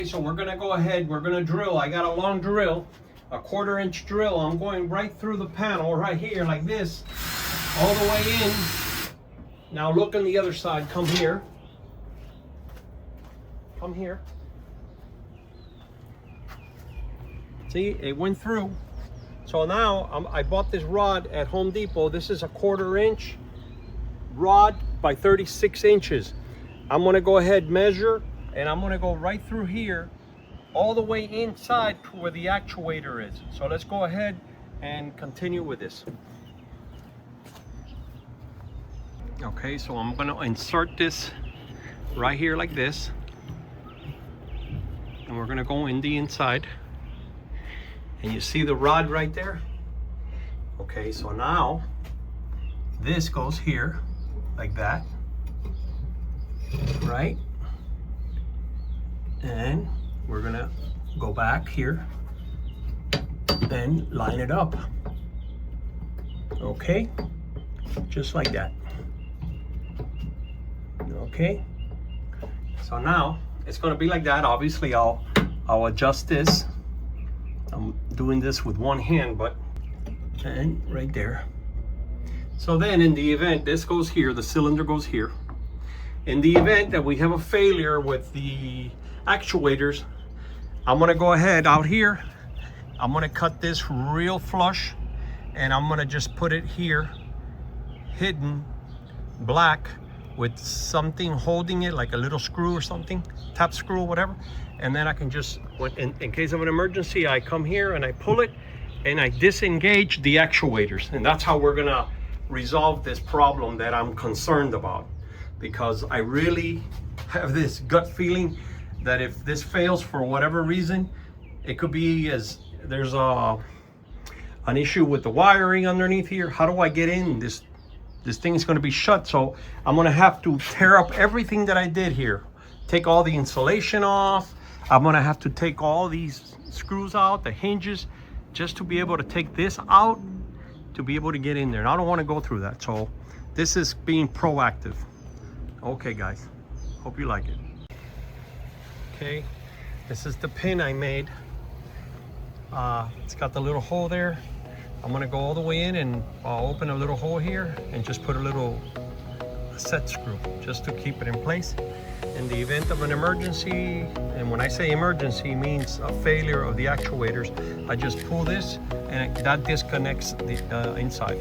So we're gonna go ahead, we're gonna drill. I got a long drill, a 1/4-inch drill. I'm going right through the panel right here like this, all the way in. Now look on the other side, come here. Come here. See, it went through. So now I bought this rod at Home Depot. This is a 1/4-inch rod by 36 inches. I'm gonna go ahead, measure, and I'm gonna go right through here, all the way inside to where the actuator is. So let's go ahead and continue with this. Okay, so I'm gonna insert this right here like this. And we're gonna go in the inside. And you see the rod right there? Okay, so now this goes here like that, right? And we're gonna go back here and line it up. Okay, just like that. Okay, so now it's gonna be like that. Obviously I'll adjust this. I'm doing this with one hand, but and right there. So then in the event this goes here, the cylinder goes here. In the event that we have a failure with the actuators, I'm gonna go ahead out here. I'm gonna cut this real flush and I'm gonna just put it here, hidden black, with something holding it, like a little screw or something, tap screw or whatever. And then I can just, in case of an emergency, I come here and I pull it and I disengage the actuators. And that's how we're gonna resolve this problem that I'm concerned about. Because I really have this gut feeling that if this fails for whatever reason, it could be as there's an issue with the wiring underneath here. How do I get in? This thing is going to be shut, so I'm going to have to tear up everything that I did here. Take all the insulation off. I'm going to have to take all these screws out, the hinges, just to be able to take this out, to be able to get in there. And I don't want to go through that, so this is being proactive. Okay guys, hope you like it. Okay, this is the pin I made. It's got the little hole there. I'm gonna go all the way in and I'll open a little hole here and just put a little set screw just to keep it in place. In the event of an emergency, and when I say emergency, means a failure of the actuators, I just pull this and that disconnects the inside.